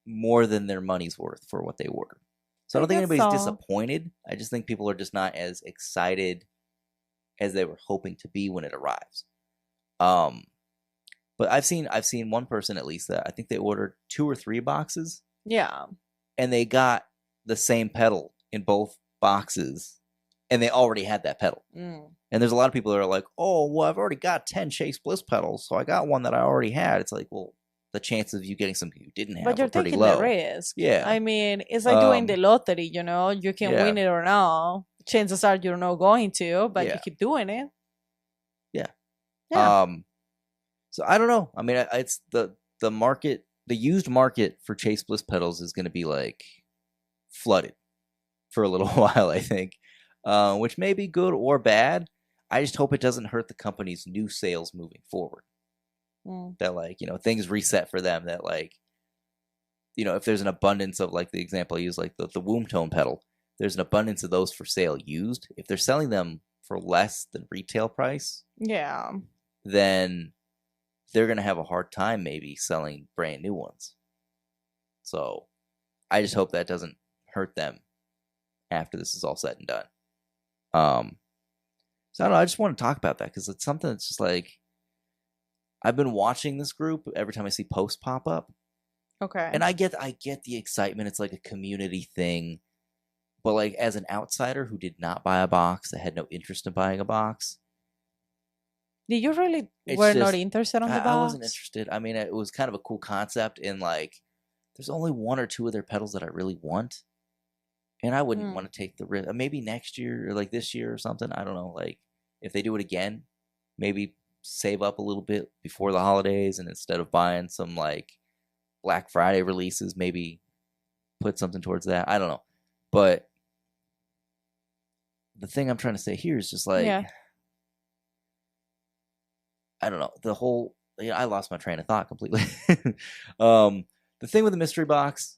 more than their money's worth for what they ordered. So I don't think anybody's disappointed. I just think people are just not as excited as they were hoping to be when it arrives. But I've seen one person at least that I think they ordered 2 or 3 boxes. Yeah. And they got the same pedal in both boxes, and they already had that pedal. And there's a lot of people that are like, oh, well, I've already got 10 Chase Bliss pedals, so I got one that I already had. It's like, well, the chances of you getting something you didn't have are pretty low. But you're taking the risk. Yeah. I mean, it's like doing the lottery, you can win it or not. Chances are you're not going to, but you keep doing it. Yeah. Yeah. So I don't know. I mean, it's the market, the used market for Chase Bliss pedals is going to be like flooded for a little while, I think, which may be good or bad. I just hope it doesn't hurt the company's new sales moving forward. That like, things reset for them, that like, if there's an abundance of, like the example I use, like the womb tone pedal, there's an abundance of those for sale used. If they're selling them for less than retail price, then they're going to have a hard time maybe selling brand new ones. So I just hope that doesn't hurt them after this is all said and done. So I don't know, I just want to talk about that because it's something that's just like, I've been watching this group every time I see posts pop up. Okay. And I get the excitement. It's like a community thing. But like as an outsider who did not buy a box, that had no interest in buying a box. Did you really not interested in the box? I wasn't interested. I mean, it was kind of a cool concept in like, there's only 1 or 2 of their pedals that I really want. And I wouldn't want to take the risk. Maybe next year or like this year or something. I don't know. Like if they do it again, maybe save up a little bit before the holidays, and instead of buying some like Black Friday releases, maybe put something towards that. I don't know. But the thing I'm trying to say here is just like, I don't know. The whole, I lost my train of thought completely. The thing with the mystery box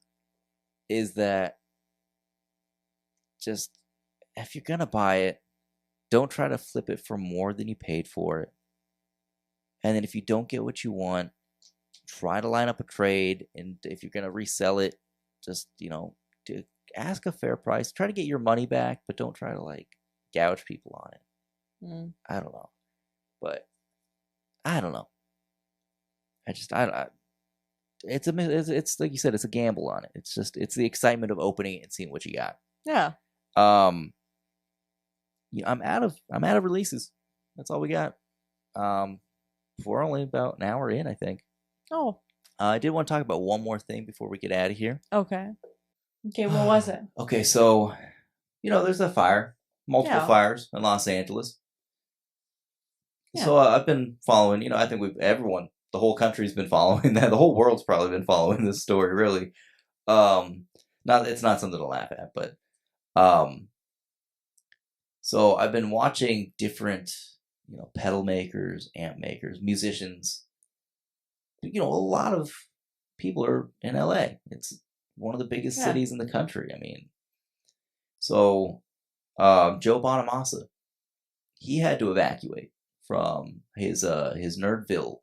is that just, if you're going to buy it, don't try to flip it for more than you paid for it. And then if you don't get what you want, try to line up a trade. And if you're going to resell it, just, to ask a fair price. Try to get your money back, but don't try to like gouge people on it. I don't know. But I don't know. It's like you said, it's a gamble on it. It's the excitement of opening it and seeing what you got. Yeah. I'm out of releases. That's all we got. We're only about an hour in, I think. Oh. I did want to talk about one more thing before we get out of here. Okay. Okay, what was it? Okay, so, there's a fire, multiple fires in Los Angeles. Yeah. So I've been following, I think the whole country's been following that. The whole world's probably been following this story, really. It's not something to laugh at, but, so I've been watching different, pedal makers, amp makers, musicians. A lot of people are in LA. It's one of the biggest cities in the country. I mean, so Joe Bonamassa, he had to evacuate from his Nerdville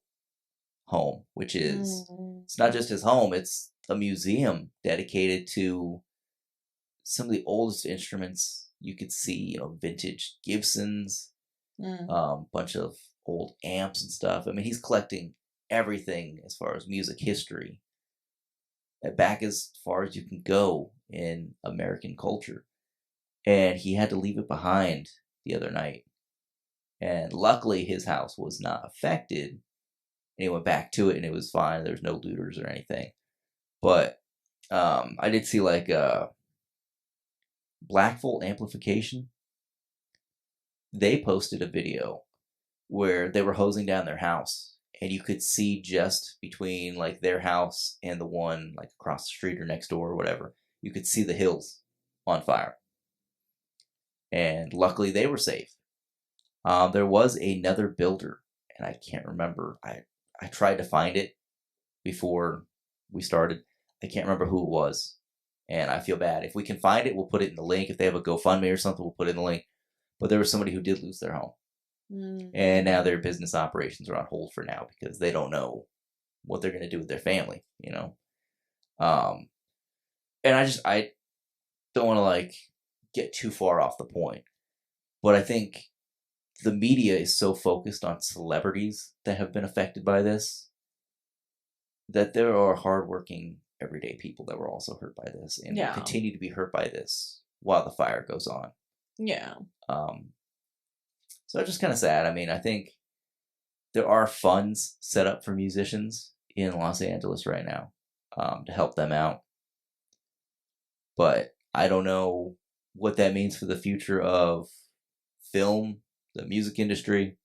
home, which is it's not just his home; it's a museum dedicated to some of the oldest instruments you could see. Vintage Gibsons, bunch of old amps and stuff. I mean, he's collecting everything as far as music history, back as far as you can go in American culture. And he had to leave it behind the other night. And luckily his house was not affected. And he went back to it and it was fine. There's no looters or anything. But I did see Blackful Amplification. They posted a video where they were hosing down their house. And you could see just between their house and the one across the street or next door or whatever, you could see the hills on fire. And luckily they were safe. There was another builder, and I can't remember. I tried to find it before we started. I can't remember who it was, and I feel bad. If we can find it, we'll put it in the link. If they have a GoFundMe or something, we'll put it in the link. But there was somebody who did lose their home. And now their business operations are on hold for now because they don't know what they're going to do with their family, And I don't want to get too far off the point, but I think the media is so focused on celebrities that have been affected by this that there are hardworking everyday people that were also hurt by this and will continue to be hurt by this while the fire goes on. Yeah. So it's just kind of sad. I mean, I think there are funds set up for musicians in Los Angeles right now to help them out. But I don't know what that means for the future of film, the music industry.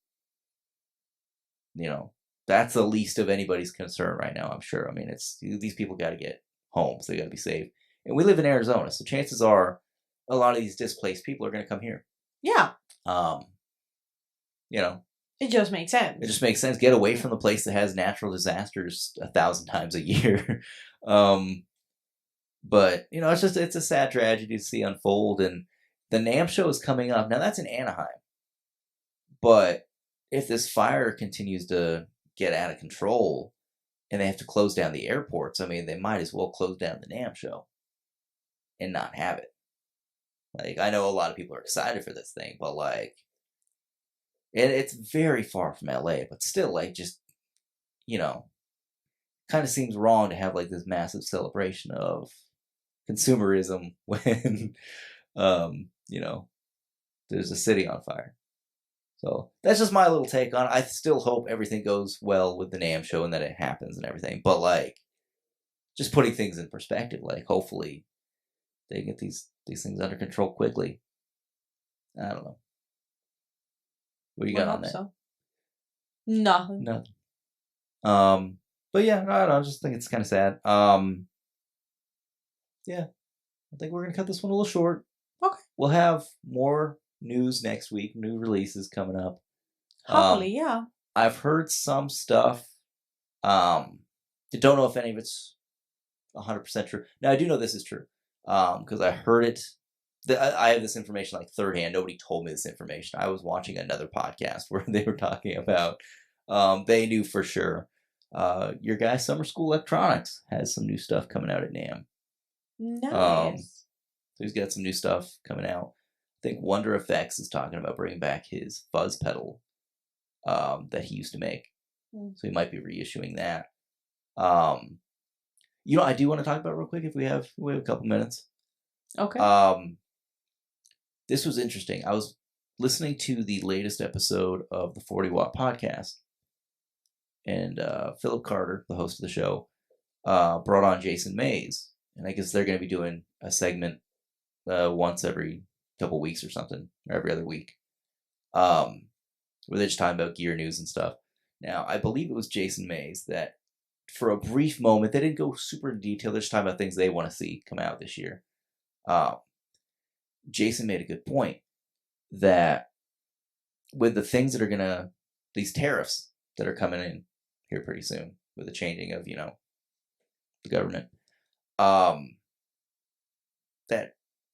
That's the least of anybody's concern right now, I'm sure. I mean, these people got to get homes. They got to be safe. And we live in Arizona, so chances are a lot of these displaced people are going to come here. Yeah. It just makes sense. It just makes sense. Get away from the place that has natural disasters 1,000 times a year. But it's a sad tragedy to see unfold. And the NAMM show is coming up. Now that's in Anaheim. But if this fire continues to get out of control and they have to close down the airports, I mean, they might as well close down the NAMM show and not have it. I know a lot of people are excited for this thing, but it's very far from LA, but still, kind of seems wrong to have this massive celebration of consumerism when, there's a city on fire. So that's just my little take on it. I still hope everything goes well with the NAMM show and that it happens and everything. But just putting things in perspective, hopefully they get these things under control quickly. I don't know. What do you got on that? So. Nothing. But yeah, I don't know. I just think it's kind of sad. Yeah, I think we're gonna cut this one a little short. Okay. We'll have more news next week. New releases coming up. Hopefully, yeah. I've heard some stuff. I don't know if any of it's 100% true. Now I do know this is true. Because I heard it. I have this information third hand. Nobody told me this information. I was watching another podcast where they were talking about. They knew for sure. Your guy, Summer School Electronics, has some new stuff coming out at NAMM. Nice. So he's got some new stuff coming out. I think Wonder Effects is talking about bringing back his fuzz pedal that he used to make. So he might be reissuing that. I do want to talk about real quick if we have a couple minutes. Okay. This was interesting. I was listening to the latest episode of the 40 Watt podcast, and Philip Carter, the host of the show, brought on Jason Mays, and I guess they're going to be doing a segment once every couple weeks or something, or every other week, where they're just talking about gear news and stuff. Now, I believe it was Jason Mays that, for a brief moment, they didn't go super in detail. They're just talking about things they want to see come out this year. Jason made a good point that with the things that are these tariffs that are coming in here pretty soon, with the changing of, the government, that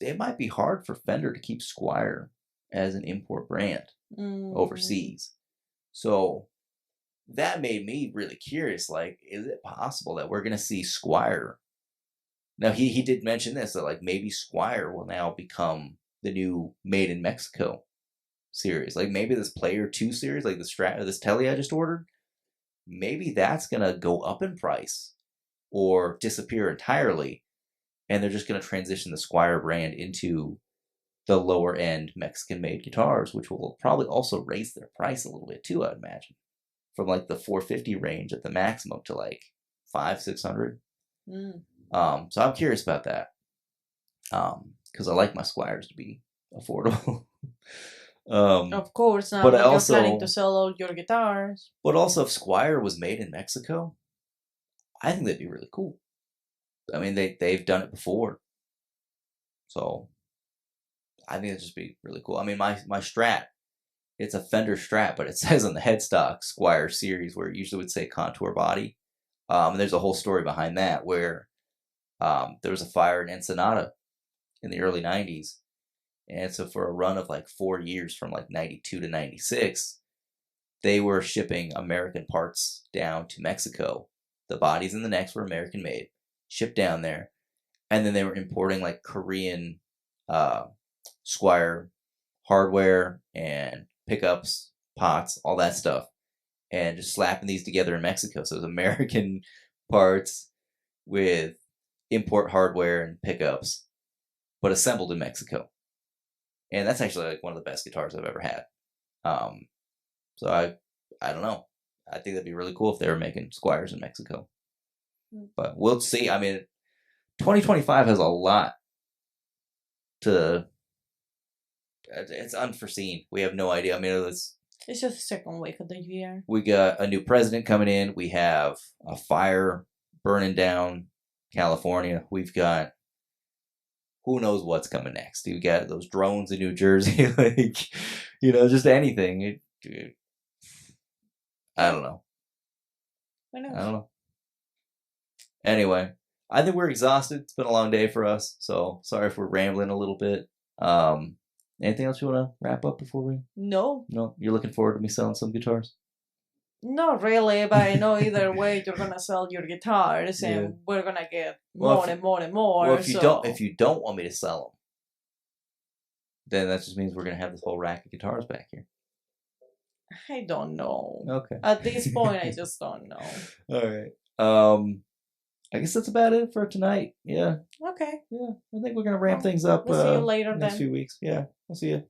it might be hard for Fender to keep Squier as an import brand overseas. So that made me really curious. Like, is it possible that we're going to see Squier? Now, he did mention this, that like maybe Squier will now become the new Made in Mexico series. Like maybe this Player 2 series, like this Tele I just ordered, maybe that's going to go up in price or disappear entirely. And they're just going to transition the Squier brand into the lower end Mexican made guitars, which will probably also raise their price a little bit too, I'd imagine. From like the 450 range at the maximum to like 500-600. So I'm curious about that. Because I like my Squiers to be affordable. Of course, now but you're also planning to sell all your guitars. But also, if Squier was made in Mexico, I think that'd be really cool. I mean, they've done it before, so I think it'd just be really cool. I mean, my Strat, it's a Fender Strat, but it says on the headstock Squier series, where it usually would say contour body. And there's a whole story behind that, where there was a fire in Ensenada in the early 90s. And so for a run of like 4 years, from like 92 to 96, they were shipping American parts down to Mexico. The bodies and the necks were American made, shipped down there. And then they were importing like Korean Squier hardware and pickups, pots, all that stuff, and just slapping these together in Mexico. So it was American parts with import hardware and pickups, but assembled in Mexico. And that's actually like one of the best guitars I've ever had. So I don't know. I think that'd be really cool if they were making Squiers in Mexico. But we'll see. I mean, 2025 has a lot to... It's unforeseen. We have no idea. I mean, it's just the second week of the year. We got a new president coming in. We have a fire burning down California. We've got... who knows what's coming next? You got those drones in New Jersey, like, just anything. I don't know. I don't know. Anyway, I think we're exhausted. It's been a long day for us, so sorry if we're rambling a little bit. Anything else you want to wrap up before we? No. No? You're looking forward to me selling some guitars? Not really, but I know either way you're gonna sell your guitars, and we're gonna get more and more and more. Well, if you don't want me to sell them, then that just means we're gonna have this whole rack of guitars back here. I don't know. Okay. At this point, I just don't know. All right. I guess that's about it for tonight. Yeah. Okay. Yeah. I think we're gonna ramp things up. We'll see you later next then. few weeks. Yeah. I'll see you.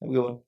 Have a good one.